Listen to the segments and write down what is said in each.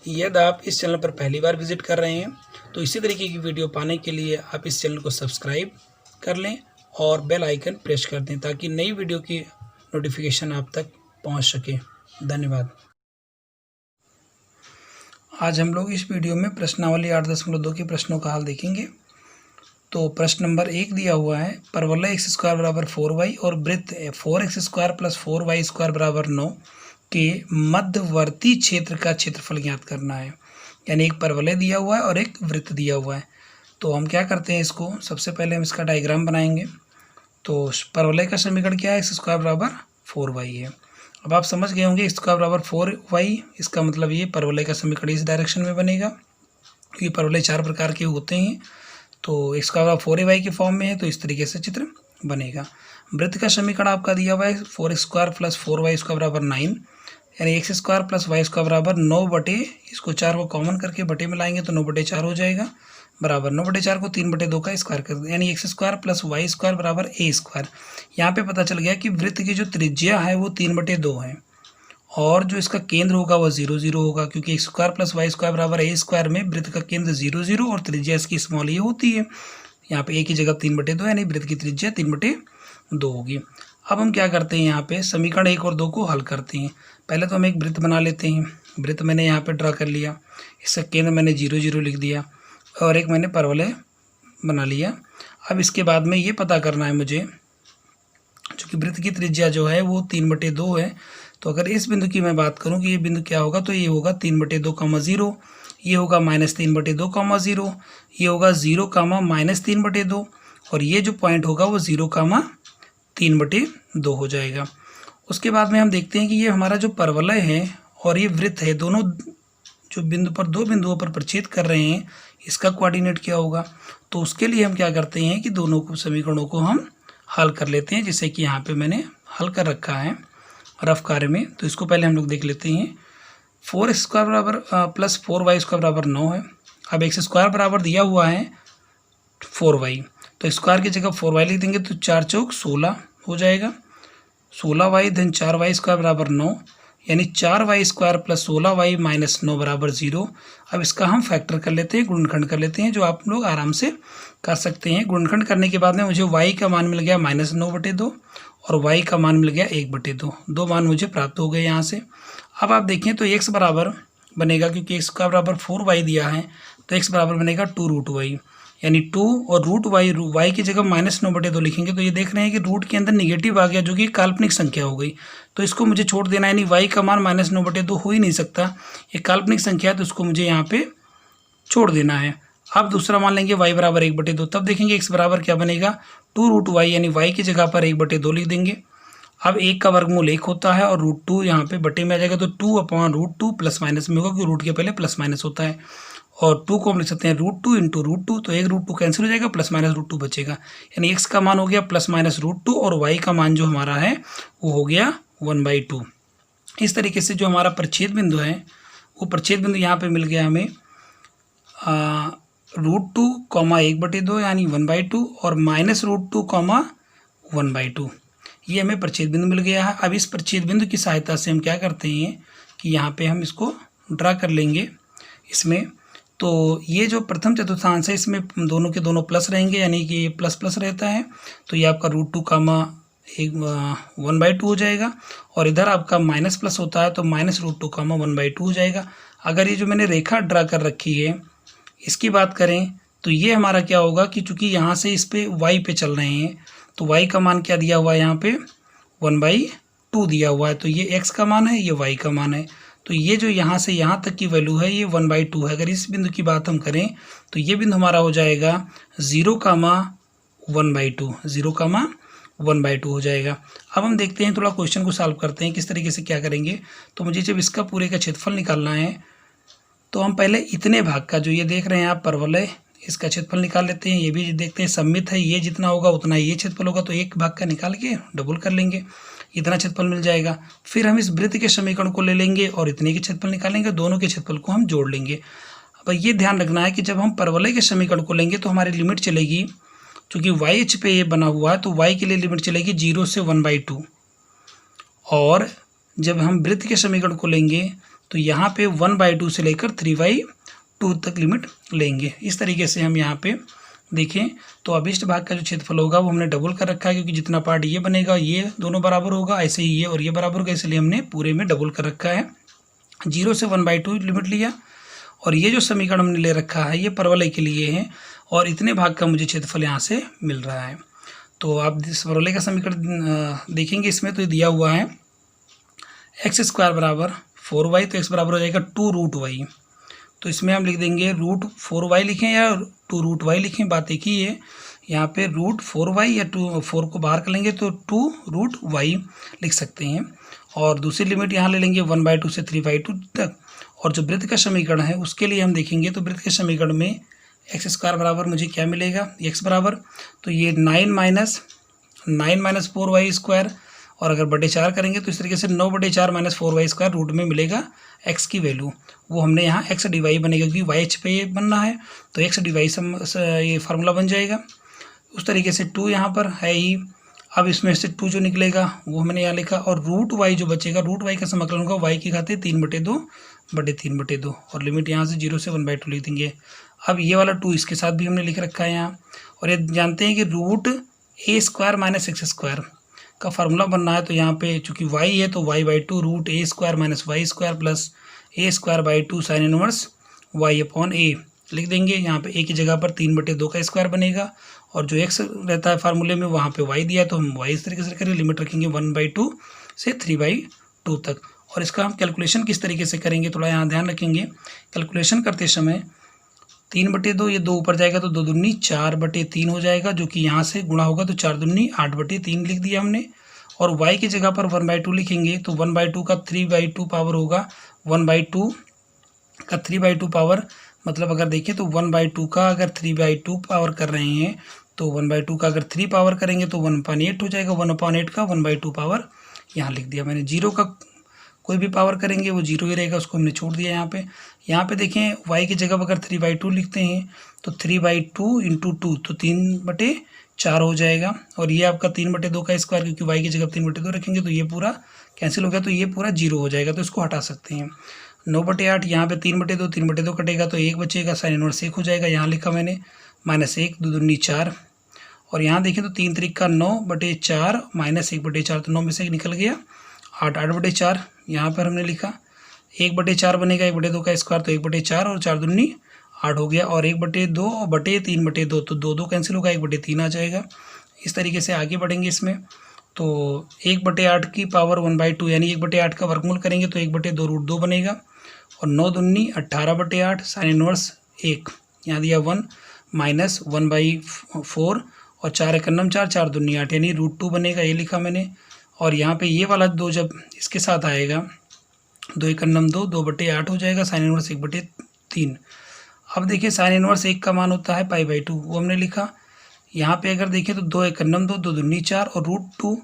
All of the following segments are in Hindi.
यदि आप इस चैनल पर पहली बार विजिट कर रहे हैं तो इसी तरीके की वीडियो पाने के लिए आप इस चैनल को सब्सक्राइब कर लें और बेल आइकन प्रेस कर दें ताकि नई वीडियो की नोटिफिकेशन आप तक पहुंच सके। धन्यवाद। आज हम लोग इस वीडियो में प्रश्नावली 8.2 के प्रश्नों का हल देखेंगे। तो प्रश्न नंबर 1 दिया हुआ है, परवलय x² बराबर 4y और वृत्त 4x² प्लस 4y² बराबर 9 के मध्यवर्ती क्षेत्र का क्षेत्रफल ज्ञात करना है। यानी एक परवलय दिया हुआ है और एक वृत्त दिया हुआ है। तो हम क्या करते हैं, इसको सबसे पहले हम इसका डायग्राम बनाएंगे। तो परवलय का समीकरण क्या है, x² बराबर 4y है। अब आप समझ गए होंगे x² बराबर 4y, इसका मतलब ये परवलय का समीकरण इस डायरेक्शन में बनेगा क्योंकि परवलय 4 प्रकार के होते हैं। तो x² बराबर 4ay के फॉर्म में है, तो इस तरीके से चित्र बनेगा। वृत्त का समीकरण आपका दिया हुआ है 4x² प्लस 4y² बराबर 9, यानी x² प्लस y² बराबर 9 बटे, इसको 4 को कॉमन करके बटे में लाएंगे तो 9/4 हो जाएगा, बराबर 9/4 को 3/2 का स्क्वायर कर दें, यानी x² प्लस y² बराबर a²। यहाँ पे पता चल गया कि वृत्त की जो त्रिज्या है वो 3/2 है और जो इसका केंद्र होगा वह 0 0 होगा, क्योंकि x² प्लस y² बराबर a² में वृत्त का केंद्र 0 0 और त्रिज्या इसकी स्मॉल ये होती है। यहाँ पे a की जगह 3/2 यानी वृत्त की त्रिज्या 3/2 होगी। अब हम क्या करते हैं, यहाँ पे समीकरण 1 और 2 को हल करते हैं। पहले तो हम एक वृत्त बना लेते हैं। वृत्त मैंने यहाँ पे ड्रा कर लिया, इसका केंद्र मैंने 0 0 लिख दिया और एक मैंने परवलय बना लिया। अब इसके बाद में ये पता करना है मुझे, चूँकि वृत्त की त्रिज्या जो है वो 3/2 है, तो अगर इस बिंदु की मैं बात करूं कि ये बिंदु क्या होगा, तो ये होगा 3/2, 0, ये होगा -3/2, 0, ये होगा 0, -3/2 और ये जो पॉइंट होगा वो 0, 3/2 हो जाएगा। उसके बाद में हम देखते हैं कि ये हमारा जो परवलय है और ये वृत्त है, दोनों जो बिंदु पर दो बिंदुओं पर प्रच्छेद कर रहे हैं, इसका कोऑर्डिनेट क्या होगा। तो उसके लिए हम क्या करते हैं कि दोनों को समीकरणों को हम हल कर लेते हैं, जैसे कि यहाँ पे मैंने हल कर रखा है रफ कार्य में। तो इसको पहले हम लोग देख लेते हैं। 4x² बराबर प्लस 4y² बराबर 9 है। अब x² बराबर दिया हुआ है 4y, तो स्क्वायर की जगह 4y लिख देंगे तो 4 चौक 16 हो जाएगा, 16y धन 4y² बराबर 9, यानी 4y² प्लस 16y माइनस 9 बराबर 0। अब इसका हम फैक्टर कर लेते हैं, गुणनखंड कर लेते हैं, जो आप लोग आराम से कर सकते हैं। गुणनखंड करने के बाद में मुझे y का मान मिल गया -9/2 और y का मान मिल गया 1/2। दो मान मुझे प्राप्त हो गए यहाँ से। अब आप देखें तो x बराबर बनेगा, क्योंकि x का बराबर 4y दिया है, तो x बराबर बनेगा 2√y, यानी 2 और y की जगह -9/2 लिखेंगे तो ये देख रहे हैं कि रूट के अंदर निगेटिव आ गया, जो कि काल्पनिक संख्या हो गई, तो इसको मुझे छोड़ देना है। यानी y का मान -9/2 हो ही नहीं सकता, ये काल्पनिक संख्या है, तो उसको मुझे यहाँ पे छोड़ देना है। अब दूसरा मान लेंगे y बराबर 1/2, तब देखेंगे x बराबर क्या बनेगा 2√y, यानी y की जगह पर 1/2 लिख देंगे। अब 1 का वर्गमूल 1 होता है और √2 यहाँ पे बटे में आ जाएगा, तो 2/√2 प्लस माइनस में होगा, क्योंकि रूट के पहले प्लस माइनस होता है। और 2 को हम लिख सकते हैं √2 इंटू √2, तो एक √2 कैंसिल हो जाएगा, प्लस माइनस √2 बचेगा, यानी x का मान हो गया प्लस माइनस √2 और y का मान जो हमारा है वो हो गया 1/2। इस तरीके से जो हमारा प्रच्छेद बिंदु है वो प्रच्छेद बिंदु यहाँ पे मिल गया हमें √2, 1/2 यानी 1/2 और -√2, 1/2, ये हमें प्रच्छेद बिंदु मिल गया है। अब इस प्रच्छेद बिंदु की सहायता से हम क्या करते हैं कि यहाँ पे हम इसको ड्रा कर लेंगे इसमें। तो ये जो प्रथम चतुर्थांश है इसमें दोनों के दोनों प्लस रहेंगे, यानी कि ये प्लस प्लस रहता है, तो ये आपका √2, 1/2 हो जाएगा, और इधर आपका माइनस प्लस होता है तो -√2, 1/2 हो जाएगा। अगर ये जो मैंने रेखा ड्रा कर रखी है इसकी बात करें तो ये हमारा क्या होगा कि चूंकि यहाँ से इस पे y पे चल रहे हैं, तो y का मान क्या दिया हुआ है, यहाँ पे 1/2 दिया हुआ है, तो ये x का मान है, ये y का मान है, तो ये जो यहाँ से यहाँ तक की वैल्यू है ये 1/2 है। अगर इस बिंदु की बात हम करें तो ये बिंदु हमारा हो जाएगा 0, 1/2, 0, 1/2 हो जाएगा। अब हम देखते हैं, थोड़ा क्वेश्चन को सॉल्व करते हैं किस तरीके से क्या करेंगे। तो मुझे जब इसका पूरे का क्षेत्रफल निकालना है तो हम पहले इतने भाग का, जो ये देख रहे हैं आप परवलय, इसका क्षेत्रफल निकाल लेते हैं। ये भी देखते हैं सममित है, ये जितना होगा उतना ये क्षेत्रफल होगा, तो एक भाग का निकाल के डबल कर लेंगे, इतना क्षेत्रफल मिल जाएगा। फिर हम इस वृत्त के समीकरण को ले लेंगे और इतने के क्षेत्रफल निकालेंगे, दोनों के क्षेत्रफल को हम जोड़ लेंगे। अब ये ध्यान रखना है कि जब हम परवलय के समीकरण को लेंगे तो हमारी लिमिट चलेगी, चूँकि वाई अक्ष पे ये बना हुआ है तो y के लिए लिमिट चलेगी 0 से 1/2, और जब हम वृत्त के समीकरण को लेंगे तो यहाँ पे 1/2 से लेकर 3/2 तक लिमिट लेंगे। इस तरीके से हम यहाँ पे देखें तो अभिष्ट भाग का जो क्षेत्रफल होगा वो हमने डबल कर रखा है, क्योंकि जितना पार्ट ये बनेगा ये दोनों बराबर होगा, ऐसे ही ये और ये बराबर होगा, इसलिए हमने पूरे में डबल कर रखा है। 0 से 1/2 लिमिट लिया, और ये जो समीकरण हमने ले रखा है ये परवलय के लिए है, और इतने भाग का मुझे क्षेत्रफल यहाँ से मिल रहा है। तो आप इस परवलय का समीकरण देखेंगे, इसमें तो दिया हुआ है x² बराबर 4y, तो x बराबर हो जाएगा 2√y। तो इसमें हम लिख देंगे √4y लिखें या 2√y लिखें, बात एक ही है। यहाँ पे √4y या 4 को बाहर कर लेंगे तो 2√y लिख सकते हैं, और दूसरी लिमिट यहाँ ले लेंगे 1/2 से 3/2 तक। और जो वृत्त का समीकरण है उसके लिए हम देखेंगे, तो वृत्त के समीकरण में x² बराबर मुझे क्या मिलेगा, x बराबर तो ये 9 - 4y², और अगर बटे 4 करेंगे तो इस तरीके से 9/4 - 4y² रूट में मिलेगा x की वैल्यू, वो हमने यहाँ x dy बनेगा, क्योंकि y h पे ये बनना है तो x dy ये फार्मूला बन जाएगा। उस तरीके से 2 यहाँ पर है ही, अब इसमें से 2 जो निकलेगा वो हमने यहाँ लिखा, और √y जो बचेगा, √y का समाकलन होगा y की घाते 3/2 और लिमिट यहाँ से 0 से 1/2 लिख देंगे। अब ये वाला 2 इसके साथ भी हमने लिख रखा है यहाँ, और ये जानते हैं कि √a² - x² का फार्मूला बनना है, तो यहाँ पे चूंकि y है तो y/2 √a² - y² plus a²/2 sin inverse y/a लिख देंगे। यहाँ पे a की जगह पर 3/2 का स्क्वायर बनेगा, और जो x रहता है फार्मूले में वहाँ पे y दिया है, तो हम y इस तरीके से करेंगे, लिमिट रखेंगे 1/2 से 3/2 तक। और इसका हम कैलकुलेशन किस तरीके से करेंगे, थोड़ा यहाँ ध्यान रखेंगे। कैलकुलेशन करते समय 3/2, ये 2 ऊपर जाएगा तो 2 दूनी 4/3 हो जाएगा, जो कि यहाँ से गुणा होगा तो 4 दूनी 8/3 लिख दिया हमने। और y की जगह पर 1/2 लिखेंगे, तो 1/2 का 3/2 पावर होगा, 1/2 का 3/2 पावर, मतलब अगर देखें तो 1/2 का अगर 3/2 पावर कर रहे हैं तो 1/2 का अगर 3 पावर करेंगे तो 1/8 हो जाएगा, 1/8 का 1/2 पावर यहाँ लिख दिया मैंने। 0 का कोई भी पावर करेंगे वो 0 ही रहेगा, उसको हमने छोड़ दिया यहाँ पे। यहाँ पे देखें y की जगह पर अगर 3/2 लिखते हैं तो 3/2 × 2 तो 3/4 हो जाएगा, और ये आपका 3/2 का स्क्वायर, क्योंकि y की जगह 3/2 रखेंगे तो ये पूरा कैंसिल हो गया, तो ये पूरा 0 हो जाएगा, तो इसको हटा सकते हैं। 9/8 यहाँ पे 3/2 कटेगा तो 1 बचेगा, साइन इनवर्स 1 हो जाएगा, यहाँ लिखा मैंने -1 2 दूनी 4, और यहाँ देखें तो 3 3 का 9/4 -1/4, तो 9 में से 1 निकल गया, 8/4 यहाँ पर हमने लिखा, 1/4 बनेगा, 1/2 का स्क्वायर तो 1/4 और 4 दूनी 8 हो गया, और 1/2 और बटे 3/2 तो 2 कैंसिल होगा, 1/3 आ जाएगा। इस तरीके से आगे बढ़ेंगे इसमें, तो 1/8 की पावर 1/2 यानी 1/8 का वर्गमूल करेंगे तो 1/2 √2 बनेगा, और 9 दूनी 18/8 साइन इनवर्स 1 यहाँ दिया 1 -1/4, और 4 एकन्नम 4 4 दूनी 8 यानी √2 बनेगा, ये लिखा मैंने। और यहाँ पे ये वाला 2 जब इसके साथ आएगा 2 एकन्नम 2 2/8 हो जाएगा, साइन इनवर्स 1/3। अब देखिए साइन इनवर्स 1 का मान होता है π/2, वो हमने लिखा। यहाँ पे अगर देखें तो 2 एकन्नम 2 2 दूनी 4 और √2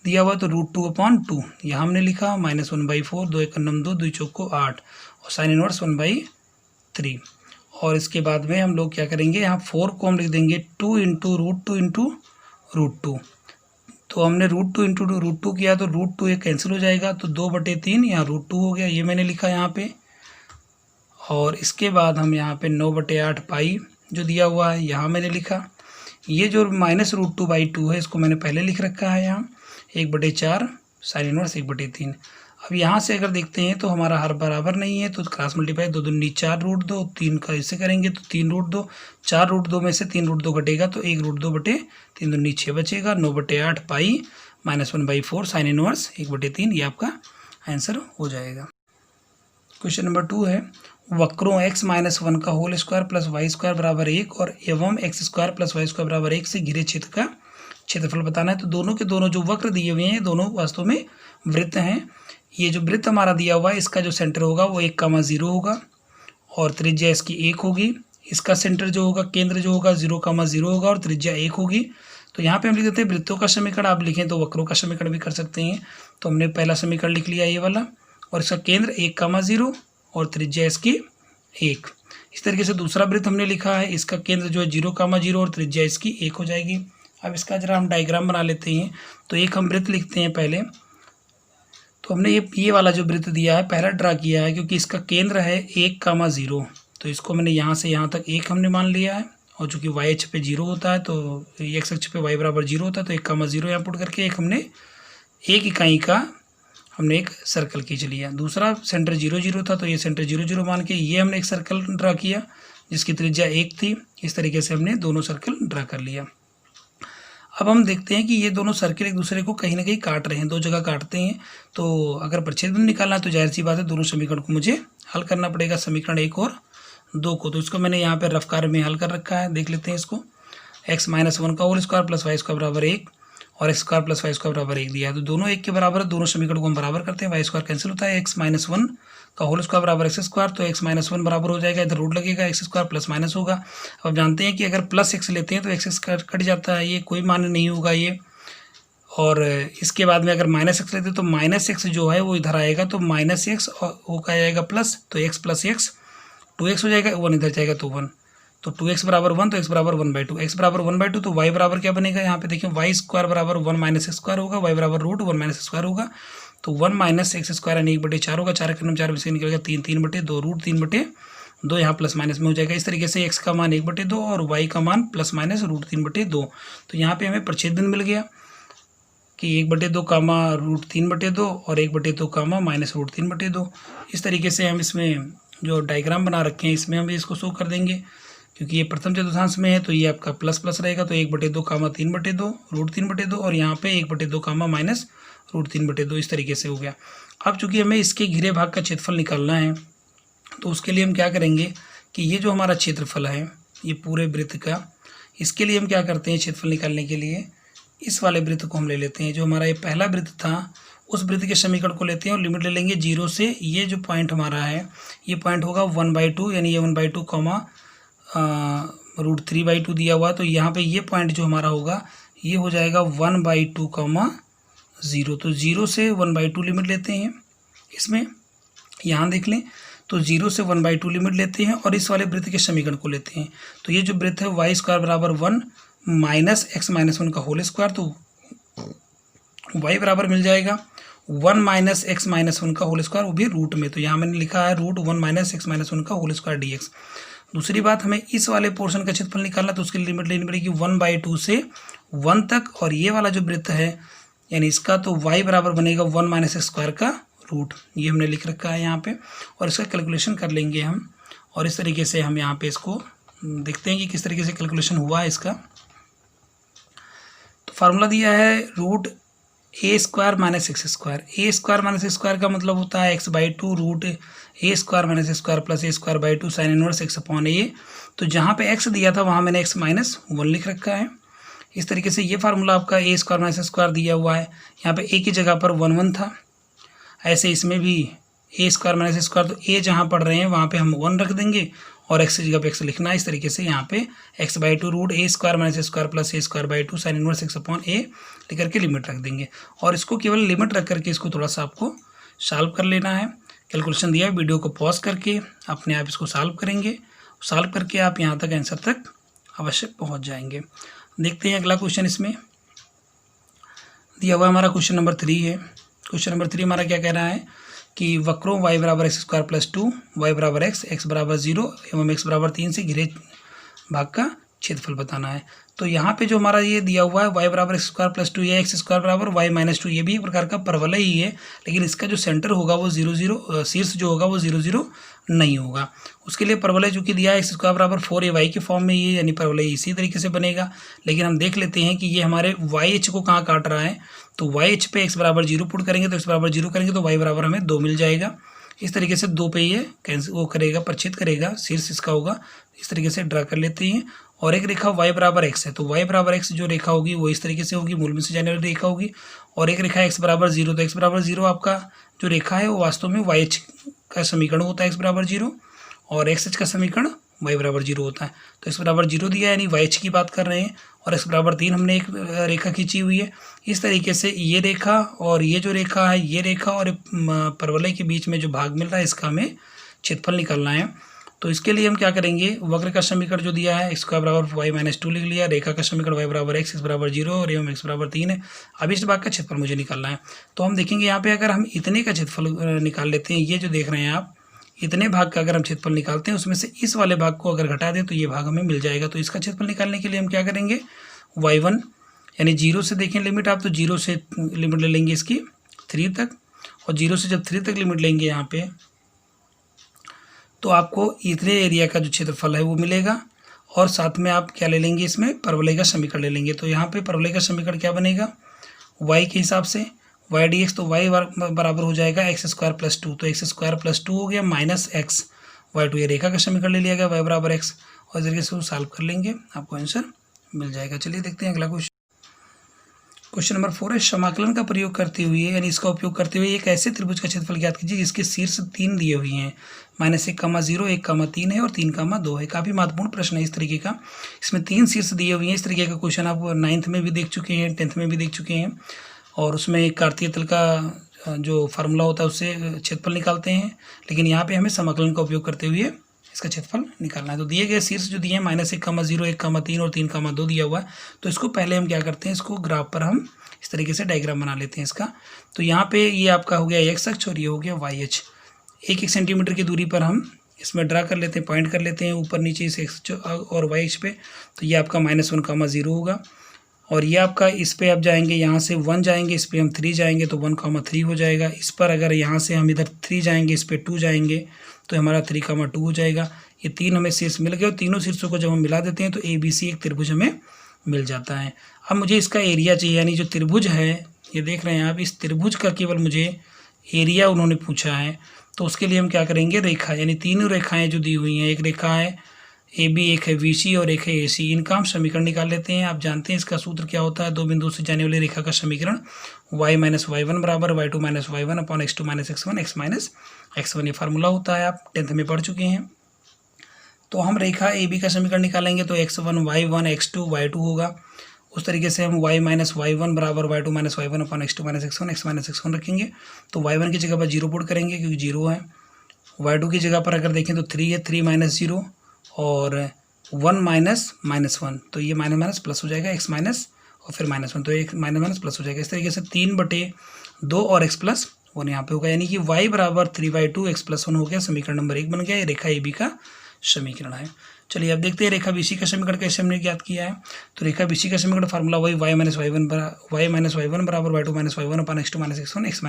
दिया हुआ तो √2/2 यहाँ हमने लिखा, -1/4 2 एकन्नम 2 2 चौको 8 और साइन इनवर्स 1/3। और इसके बाद में हम लोग क्या करेंगे, यहाँ 4 को हम लिख देंगे 2 × √2 तो हमने √2 × √2 किया तो √2 ये कैंसिल हो जाएगा, तो 2/3 यहाँ √2 हो गया, ये मैंने लिखा यहाँ पे। और इसके बाद हम यहाँ पे 9/8 पाई जो दिया हुआ है यहाँ मैंने लिखा। ये जो -√2/2 है इसको मैंने पहले लिख रखा है यहाँ 1/4 साइन इनवर्स 1/3। अब यहाँ से अगर देखते हैं तो हमारा हर बराबर नहीं है, तो क्रॉस मल्टीप्लाई 2 दूनी 4 √2 3 का इससे करेंगे तो 3 √2 4 √2 में से 3 √2 घटेगा तो 1 √2/3 दूनी 6 बचेगा। 9/8 पाई -1/4 साइन इनवर्स 1/3 ये आपका आंसर हो जाएगा। क्वेश्चन नंबर 2 है, वक्रों x - 1 का होल स्क्वायर प्लस y² बराबर 1 और एवं x² + y² बराबर 1 से घिरे क्षेत्र का क्षेत्रफल बताना है। तो दोनों के दोनों जो वक्र दिए हुए हैं दोनों वास्तव में वृत्त हैं। ये जो वृत्त हमारा दिया हुआ है इसका जो सेंटर होगा वो 1,0 होगा और त्रिज्या इसकी 1 होगी। इसका सेंटर जो होगा केंद्र जो होगा 0,0 होगा और त्रिज्या 1 होगी। तो यहाँ पे हम लिख देते हैं वृत्तों का समीकरण, आप लिखें तो वक्रों का समीकरण भी कर सकते हैं। तो हमने पहला समीकरण लिख लिया ये वाला, और इसका केंद्र 1,0 और त्रिज्या इसकी 1। इस तरीके से दूसरा वृत्त हमने लिखा है, इसका केंद्र जो है 0,0 और त्रिज्या इसकी 1 हो जाएगी। अब इसका जरा हम डायग्राम बना लेते हैं। तो एक हम वृत्त लिखते हैं पहले, तो हमने ये वाला जो वृत्त दिया है पहला ड्रा किया है, क्योंकि इसका केंद्र है 1,0, तो इसको मैंने यहाँ से यहाँ तक 1 हमने मान लिया है, और चूँकि वाई अक्ष पे 0 होता है तो एक्स अक्ष पे वाई बराबर 0 होता है, तो 1,0 यहाँ पुट करके एक इकाई का हमने एक सर्कल खींच लिया। दूसरा सेंटर 0,0 था, तो ये सेंटर 0,0 मान के ये हमने एक सर्कल ड्रा किया जिसकी त्रिज्या 1 थी। इस तरीके से हमने दोनों सर्कल ड्रा कर लिया। अब हम देखते हैं कि ये दोनों सर्कल एक दूसरे को कहीं ना कहीं काट रहे हैं, दो जगह काटते हैं। तो अगर प्रच्छेद बिंदु निकालना है तो जाहिर सी बात है दोनों समीकरण को मुझे हल करना पड़ेगा, समीकरण 1 और 2 को। तो इसको मैंने यहाँ पे रफ कार्य में हल कर रखा है, देख लेते हैं इसको। x-1 का whole square plus Y square बराबर 1 और X square plus Y square बराबर 1 दिया है, तो दोनों 1 के बराबर है, दोनों समीकरण को हम बराबर करते हैं, वाई स्क्वायर कैंसिल होता है, x-1 का होल स्क्वायर बराबर एक्स स्क्वायर, तो x-1 बराबर हो जाएगा, इधर रूट लगेगा, एक्स स्क्वायर प्लस माइनस होगा। अब आप जानते हैं कि अगर प्लस एक्स लेते हैं तो एक्स कट जाता है, ये कोई मान्य नहीं होगा ये। और इसके बाद में अगर माइनस एक्स लेते हैं तो माइनस एक्स जो है वो इधर आएगा, तो माइनस एक्स वो क्या जाएगा प्लस, तो एक्स प्लस एक्स 2x हो जाएगा, 1 इधर जाएगा तो 1, तो 2x बराबर 1, तो x बराबर 1/2, x बराबर 1/2, तो y बराबर क्या बनेगा यहाँ पे देखिए, वाई स्क्वायर बराबर 1 माइनस एक्स स्क्वायर होगा, y बराबर रूट 1 माइनस स्क्वायर होगा, तो 1 माइनस एक्स स्क्वायर यानी 1/4 होगा, 4 का 4 में से निकलेगा 3, 3/2 रूट 3/2 यहाँ प्लस माइनस में हो जाएगा। इस तरीके से x का मान 1/2 और y का मान प्लस माइनस रूट 3/2। तो यहाँ पे हमें प्रच्छेद बिंदु मिल गया कि 1/2 कामा रूट 3/2 और 1/2 कामा माइनस रूट 3/2। इस तरीके से हम इसमें जो डायग्राम बना रखे हैं इसमें हम इसको शो कर देंगे, क्योंकि ये प्रथम चतुर्थांश में है तो ये आपका प्लस प्लस रहेगा, तो 1/2 कामा 3/2 रूट 3/2 और यहाँ पे 1/2 कामा माइनस रूट 3/2 इस तरीके से हो गया। अब चूंकि हमें इसके घिरे भाग का क्षेत्रफल निकालना है तो उसके लिए हम क्या करेंगे कि ये जो हमारा क्षेत्रफल है ये पूरे वृत्त का, इसके लिए हम क्या करते हैं, क्षेत्रफल निकालने के लिए इस वाले वृत्त को हम ले लेते हैं, जो हमारा ये पहला वृत्त था उस वृत्त के समीकरण को लेते हैं और लिमिट ले लेंगे 0 से। ये जो पॉइंट हमारा है ये पॉइंट होगा 1/2, यानी ये 1/2 कॉमा रूट 3/2 दिया हुआ, तो यहाँ पे ये पॉइंट जो हमारा होगा ये हो जाएगा 1/2 कॉमा 0, तो 0 से 1/2 लिमिट लेते हैं इसमें, यहाँ देख लें, तो 0 से 1/2 लिमिट लेते हैं और इस वाले वृत्त के समीकरण को लेते हैं। तो ये जो वृत्त है वाई स्क्वायर बराबर 1 माइनस x-1 का होल स्क्वायर, तो y बराबर मिल जाएगा 1 माइनस x-1 का होल स्क्वायर, वो भी रूट में, तो यहाँ मैंने लिखा है रूट 1 माइनस x-1 का होल स्क्वायर dx। दूसरी बात, हमें इस वाले पोर्शन का क्षेत्रफल निकालना, तो उसके लिए लिमिट लेनी पड़ेगी 1/2 से 1 तक, और ये वाला जो वृत्त है यानी इसका, तो y बराबर बनेगा 1 माइनस एक्स स्क्वायर का रूट, ये हमने लिख रखा है यहाँ पे, और इसका कैलकुलेशन कर लेंगे हम। और इस तरीके से हम यहाँ पे इसको देखते हैं कि किस तरीके से कैलकुलेशन हुआ है इसका। तो फार्मूला दिया है root A square minus X square, A square minus X square का मतलब होता है x/2 root A square minus X square plus A square by 2 sine inverse x/a। तो जहाँ पे x दिया था वहाँ मैंने x-1 लिख रखा है। इस तरीके से ये फार्मूला आपका ए स्क्वायर माइनस एक्स स्क्वायर दिया हुआ है, यहाँ पे a की जगह पर 1 था, ऐसे इसमें भी ए स्क्वायर माइनस एक्स स्क्वायर, तो ए जहाँ पढ़ रहे हैं वहाँ पे हम 1 रख देंगे और x की जगह पे x लिखना है। इस तरीके से यहाँ पे x/2 root A square minus X square plus A square by 2 sine inverse x/a लिख करके लिमिट रख देंगे, और इसको केवल लिमिट रख करके इसको थोड़ा सा आपको सॉल्व कर लेना है। कैलकुलेशन दिया है, वीडियो को पॉज करके अपने आप इसको सॉल्व करेंगे, सॉल्व करके आप यहाँ तक आंसर तक अवश्य पहुँच जाएंगे। देखते हैं अगला क्वेश्चन इसमें दिया हुआ हमारा क्वेश्चन नंबर 3 है। क्वेश्चन नंबर 3 हमारा क्या कह रहा है कि वक्रों y बराबर एक्स स्क्वायर प्लस 2, y बराबर x बराबर 0 एवं x बराबर 3 से घिरे भाग का क्षेत्रफल बताना है। तो यहाँ पे जो हमारा ये दिया हुआ है y बराबर एक्स स्क्वायर प्लस 2 या एक्स स्क्वायर बराबर y माइनस 2, ये भी एक प्रकार का परवलय ही है, लेकिन इसका जो सेंटर होगा वो 0,0, शीर्ष जो होगा वो 0,0 नहीं होगा। उसके लिए परवलय जो कि दिया है एक्स स्क्वायर बराबर 4ay के फॉर्म में, ये यानी परवलय इसी तरीके से बनेगा। लेकिन हम देख लेते हैं कि ये हमारे YH को कहाँ काट रहा है, तो YH पे x बराबर 0 पुट करेंगे तो x बराबर 0 करेंगे तो y बराबर हमें 2 मिल जाएगा। इस तरीके से 2 पे ये कैंसिल वो करेगा, परिच्छेद करेगा, शीर्ष इसका होगा। इस तरीके से ड्रा कर लेते हैं। और एक रेखा y बराबर x है, तो y बराबर x जो रेखा होगी वो इस तरीके से होगी, मूल में से जाने वाली रेखा होगी। और एक रेखा x बराबर 0, तो x बराबर 0 आपका जो रेखा है वो वास्तव में YH का समीकरण होता है x बराबर 0, और XH का समीकरण y बराबर 0 होता है। तो x बराबर 0 दिया यानी YH की बात कर रहे हैं, और x बराबर 3 हमने एक रेखा खींची हुई है। इस तरीके से ये रेखा और ये जो रेखा है, ये रेखा और परवलय के बीच में जो भाग मिल रहा है इसका हमें क्षेत्रफल निकालना है। तो इसके लिए हम क्या करेंगे, वक्र का समीकरण जो दिया है एक्स स्क्वायर बराबर वाई माइनस 2 लिख लिया, रेखा का समीकरण वाई बराबर एक्स बराबर 0 और एवं एक्स बराबर 3 है। अब इस भाग का क्षेत्रफल मुझे निकालना है। तो हम देखेंगे यहाँ पे अगर हम इतने का क्षेत्रफल निकाल लेते हैं, ये जो देख रहे हैं आप, इतने भाग का अगर हम क्षेत्रफल निकालते हैं उसमें से इस वाले भाग को अगर घटा दें तो ये भाग हमें मिल जाएगा। तो इसका क्षेत्रफल निकालने के लिए हम क्या करेंगे, y1 यानी 0 से देखें लिमिट आप, तो 0 से लिमिट ले लेंगे इसकी 3 तक, और 0 से जब 3 तक लिमिट लेंगे यहाँ पे तो आपको इतने एरिया का जो क्षेत्रफल है वो मिलेगा। और साथ में आप क्या ले लेंगे, इसमें परवलय का समीकरण ले लेंगे। तो यहाँ पे परवलय का समीकरण क्या बनेगा, y के हिसाब से y dx, तो y बराबर हो जाएगा एक्स स्क्वायर प्लस 2, तो एक्स स्क्वायर प्लस 2 हो गया माइनस एक्स y2, ये रेखा का समीकरण ले लिया गया y बराबर एक्स, और इस तरीके से वो सॉल्व कर लेंगे, आपको आंसर मिल जाएगा। चलिए देखते हैं अगला क्वेश्चन नंबर 4 है, समाकलन का प्रयोग करते हुए यानी इसका उपयोग करते हुए एक ऐसे त्रिभुज का क्षेत्रफल ज्ञात कीजिए जिसके शीर्ष 3 दिए हुए हैं, -1,0 1,3 है और 3,2 है। काफ़ी महत्वपूर्ण प्रश्न है इस तरीके का, इसमें 3 शीर्ष दिए हुए हैं। इस तरीके का क्वेश्चन आप 9th में भी देख चुके हैं, 10th में भी देख चुके हैं, और उसमें एक कार्तीय तल का जो फार्मूला होता है उससे क्षेत्रफल निकालते हैं, लेकिन यहाँ पे हमें समाकलन का उपयोग करते हुए इसका क्षेत्रफल निकालना है। तो दिए गए शीर्ष जो दिए हैं -1,0 1,3 और 3,2 दिया हुआ है, तो इसको पहले हम क्या करते हैं, इसको ग्राफ पर हम इस तरीके से डायग्राम बना लेते हैं इसका। तो यहाँ पे ये आपका हो गया एक्स अक्ष और ये हो गया वाई अक्ष। 1-1 सेंटीमीटर की दूरी पर हम इसमें ड्रा कर लेते हैं, पॉइंट कर लेते हैं ऊपर नीचे इस एक्स और वाई अक्ष पे। तो ये आपका -1,0 होगा, और ये आपका इस पे आप जाएंगे, यहाँ से 1 जाएंगे, इस पे हम 3 जाएंगे तो 1,3 हो जाएगा। इस पर अगर यहाँ से हम इधर 3 जाएंगे, इस पे 2 जाएंगे तो हमारा 3,2 हो जाएगा। ये 3 हमें शीर्ष मिल गए, और तीनों शीर्षों को जब हम मिला देते हैं तो ABC एक त्रिभुज हमें मिल जाता है। अब मुझे इसका एरिया चाहिए, यानी जो त्रिभुज है ये देख रहे हैं आप, इस त्रिभुज का केवल मुझे एरिया उन्होंने पूछा है। तो उसके लिए हम क्या करेंगे, रेखा यानी तीनों रेखाएं जो दी हुई हैं, एक रेखा है AB, एक है VC और एक है AC, इनका हम समीकरण निकाल लेते हैं। आप जानते हैं इसका सूत्र क्या होता है, दो बिंदु से जाने वाली रेखा का समीकरण y - y1 बराबर y2 - y1 upon x2 - x1 x x1, ये फार्मूला होता है, आप 10th में पढ़ चुके हैं। तो हम रेखा AB का समीकरण निकालेंगे तो x1 y1 x2 y2 होगा। उस तरीके से हम y - y1 बराबर y2 - y1 upon x2 - x1 x x1 रखेंगे। तो y1 की जगह पर 0 पुट करेंगे क्योंकि 0 है। y2 की जगह पर अगर देखें तो 3 है, 3 - 0 और 1 - -1, तो ये माइनस प्लस हो जाएगा, x माइनस और फिर -1, तो एक माइनस प्लस हो जाएगा। इस तरीके से 3/2 और x + 1 यहाँ पे होगा, यानी कि y बराबर 3/2 x + 1 हो गया। समीकरण नंबर 1 बन गया, ये रेखा AB का समीकरण है। चलिए अब देखते हैं रेखा BC का समीकरण कैसे हमने ज्ञात किया है। तो रेखा BC का समीकरण फार्मूला वही y - y1 बराबर y2 - y1 upon x2 - x1 x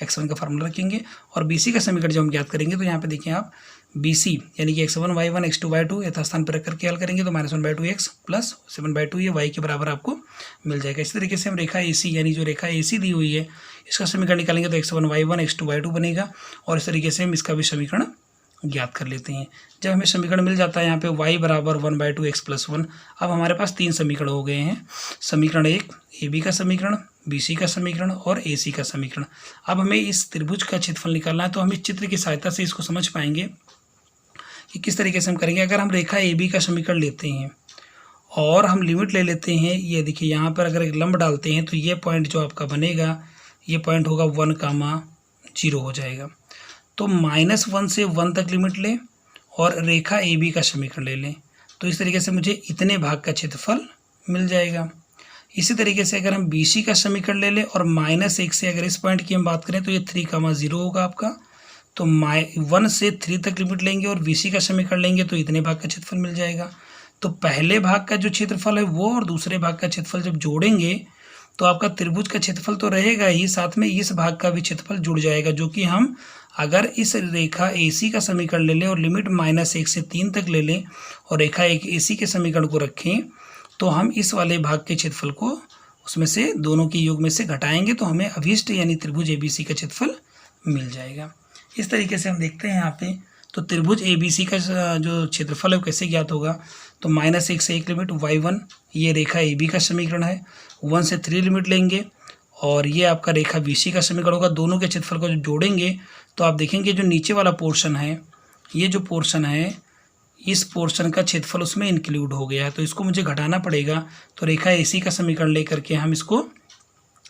x1 का फार्मूला रखेंगे। और BC का समीकरण जब हम ज्ञात करेंगे तो यहाँ पे देखिए आप BC यानी कि x1 y1 x2 y2 यथास्थान पर रख करके हल करेंगे तो -1/2 x प्लस 7/2 ये y के बराबर आपको मिल जाएगा। इसी तरीके से हम रेखा AC यानी जो रेखा AC दी हुई है इसका समीकरण निकालेंगे तो x1 y1 x2 y2 बनेगा, और इस तरीके से हम इसका भी समीकरण ज्ञात कर लेते हैं। जब हमें समीकरण मिल जाता है यहाँ पे y बराबर 1/2 x + 1, अब हमारे पास 3 समीकरण हो गए हैं। समीकरण 1 AB का समीकरण, BC का समीकरण और AC का समीकरण। अब हमें इस त्रिभुज का क्षेत्रफल निकालना है, तो हम इस चित्र की सहायता से इसको समझ पाएंगे कि किस तरीके से हम करेंगे। अगर हम रेखा AB का समीकरण लेते हैं और हम लिमिट ले लेते हैं, ये देखिए यहाँ पर अगर एक लंब डालते हैं तो ये पॉइंट जो आपका बनेगा ये पॉइंट होगा 1,0 हो जाएगा। तो -1 से 1 तक लिमिट लें और रेखा AB का समीकरण ले लें, तो इस तरीके से मुझे इतने भाग का क्षेत्रफल मिल जाएगा। इसी तरीके से अगर हम BC का समीकरण ले लें और -1 से अगर इस पॉइंट की हम बात करें तो ये 3,0 होगा आपका। तो 1 से 3 तक लिमिट लेंगे और BC का समीकरण लेंगे तो इतने भाग का क्षेत्रफल मिल जाएगा। तो पहले भाग का जो क्षेत्रफल है वो और दूसरे भाग का क्षेत्रफल जब जोड़ेंगे तो आपका त्रिभुज का क्षेत्रफल तो रहेगा ही, साथ में इस भाग का भी क्षेत्रफल जुड़ जाएगा, जो कि हम अगर इस रेखा AC का समीकरण ले लें और लिमिट -1 से 3 तक ले लें और रेखा एक AC के समीकरण को रखें तो हम इस वाले भाग के क्षेत्रफल को उसमें से दोनों के योग में से घटाएंगे तो हमें अभीष्ट यानी त्रिभुज ABC का क्षेत्रफल मिल जाएगा। इस तरीके से हम देखते हैं यहाँ पे, तो त्रिभुज ABC का जो क्षेत्रफल है वो कैसे ज्ञात होगा। तो -1 से 1 लिमिट y1, ये रेखा AB का समीकरण है, 1 से 3 लिमिट लेंगे और ये आपका रेखा BC का समीकरण होगा। दोनों के क्षेत्रफल को जो जोड़ेंगे तो आप देखेंगे जो नीचे वाला पोर्शन है, ये जो पोर्शन है इस पोर्शन का क्षेत्रफल उसमें इंक्लूड हो गया है, तो इसको मुझे घटाना पड़ेगा। तो रेखा AC का समीकरण लेकर के हम इसको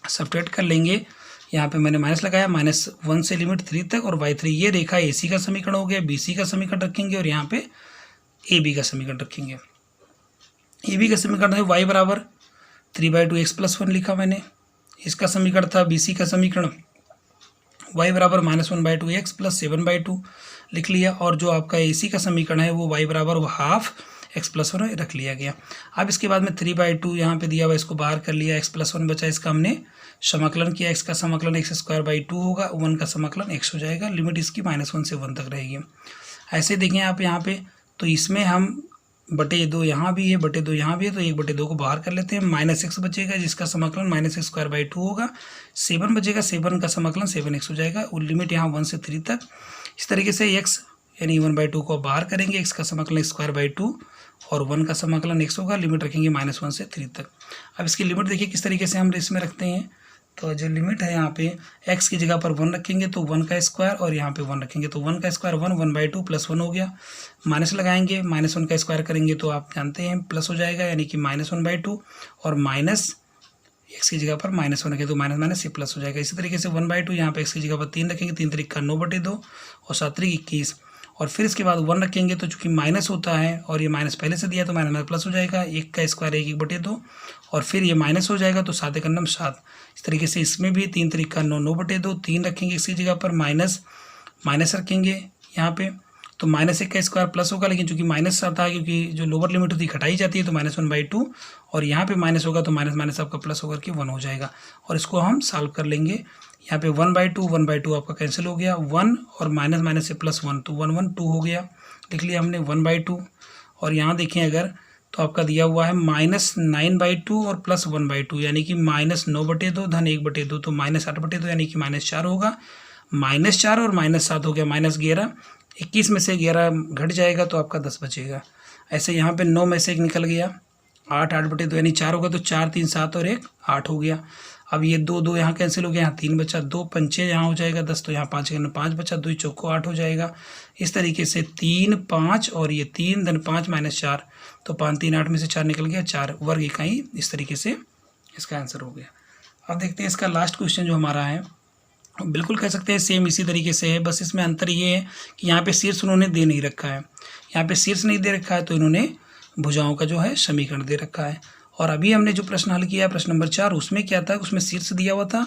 सब्ट्रैक्ट कर लेंगे, यहाँ पे मैंने माइनस लगाया, -1 से लिमिट 3 तक, और y3 ये रेखा AC का समीकरण हो गया, BC का समीकरण रखेंगे और यहाँ पे AB का समीकरण रखेंगे। AB का समीकरण है y बराबर 3/2x + 1 लिखा मैंने। इसका समीकरण था BC का समीकरण y बराबर -1/2x + 7/2 लिख लिया, और जो आपका AC का समीकरण है वो y बराबर ½ x + 1 रख लिया गया। अब इसके बाद में 3/2 यहाँ पे दिया हुआ, इसको बाहर कर लिया, x + 1 बचा, इसका हमने समाकलन किया, x का समाकलन x²/2 होगा, 1 का समाकलन x हो जाएगा, लिमिट इसकी -1 से 1 तक रहेगी। ऐसे देखें आप यहाँ पे, तो इसमें हम बटे 2 यहाँ भी है, बटे 2 यहाँ भी है, तो 1/2 को बाहर कर लेते हैं, -x बचेगा जिसका समाकलन -x²/2 होगा, 7 बचेगा, 7 का समाकलन 7x हो जाएगा, और लिमिट यहाँ 1 से 3 तक। इस तरीके से x यानी 1/2 को बाहर करेंगे, x का समाकलन x²/2 और 1 का समाकलन x होगा, लिमिट रखेंगे -1 से 3 तक। अब इसकी लिमिट देखिए किस तरीके से हम इसमें रखते हैं, तो जो लिमिट है यहाँ पे x की जगह पर 1 रखेंगे तो 1 का स्क्वायर, और यहाँ पे 1 रखेंगे तो 1 का स्क्वायर 1/2 + 1 हो गया, माइनस लगाएंगे, -1 का स्क्वायर करेंगे तो आप जानते हैं प्लस हो जाएगा, यानी कि -1/2, और माइनस x की जगह पर -1 रखें तो माइनस से प्लस हो जाएगा। इसी तरीके से 1/2 यहाँ पे x की जगह पर 3 रखेंगे, 3 × 3 = 9/2 और 7 × 3 = 21, और फिर इसके बाद 1 रखेंगे तो चूंकि माइनस होता है और ये माइनस पहले से दिया तो माइनस प्लस हो जाएगा, 1 का स्क्वायर 1/2, और फिर ये माइनस हो जाएगा तो 7 × 9 = 7। इस तरीके से इसमें भी 3 × 3 = 9, 9/2, 3 रखेंगे इसकी जगह पर, माइनस रखेंगे यहाँ पे, तो -1 का स्क्वायर प्लस होगा, लेकिन चूंकि माइनस आता है, क्योंकि जो लोअर लिमिट होती है घटाई जाती है, तो -1/2, और यहाँ पे माइनस होगा तो माइनस आपका प्लस होकर के 1 हो जाएगा, और इसको हम सॉल्व कर लेंगे। यहाँ पे 1/2 आपका कैंसिल हो गया, 1 और माइनस से +1 तो 1 1 2 हो गया, लिख लिया हमने 1/2। और यहाँ देखें अगर तो आपका दिया हुआ है -9/2 और +1/2, यानी कि -9/2 धन 1/2, तो -8/2 यानी कि -4 होगा, -4 और -7 हो गया, -11, 21 में से 11 घट जाएगा तो आपका 10 बचेगा। ऐसे यहाँ पे 9 में से 1 निकल गया, 8/2 यानी 4 होगा, तो 4 3 7 और 1 8 हो गया। अब ये 2 यहाँ कैंसिल हो गया, यहाँ 3 बचा, 2 पंचे यहाँ हो जाएगा 10, तो यहाँ 5 बचा, 2 चौको 8 हो जाएगा। इस तरीके से 3 5 और ये 3 धन 5 -4, तो 5 3 8 में से 4 निकल गया, 4 वर्ग इकाई। इस तरीके से इसका आंसर हो गया। अब देखते हैं इसका लास्ट क्वेश्चन जो हमारा है, बिल्कुल कह सकते हैं सेम इसी तरीके से है, बस इसमें अंतर ये है कि यहाँ पे शीर्ष उन्होंने दे नहीं रखा है, यहाँ पे शीर्ष नहीं दे रखा है, तो इन्होंने भुजाओं का जो है समीकरण दे रखा है। और अभी हमने जो प्रश्न हल किया प्रश्न नंबर 4, उसमें क्या था, उसमें शीर्ष दिया हुआ था,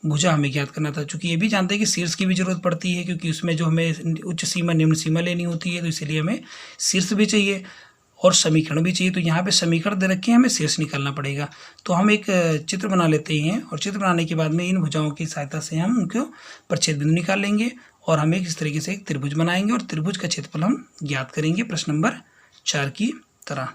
भुजा हमें ज्ञात करना था। चूँकि ये भी जानते हैं कि शीर्ष की भी जरूरत पड़ती है, क्योंकि उसमें जो हमें उच्च सीमा निम्न सीमा लेनी होती है, तो इसीलिए हमें शीर्ष भी चाहिए और समीकरण भी चाहिए। तो यहाँ पे समीकरण दे रखे हैं, हमें शीर्ष निकालना पड़ेगा। तो हम एक चित्र बना लेते हैं, और चित्र बनाने के बाद में इन भुजाओं की सहायता से हम उनको प्रच्छेद बिंदु निकाल लेंगे, और हम एक इस तरीके से एक त्रिभुज बनाएंगे, और त्रिभुज का क्षेत्रफल हम ज्ञात करेंगे प्रश्न नंबर 4 की तरह।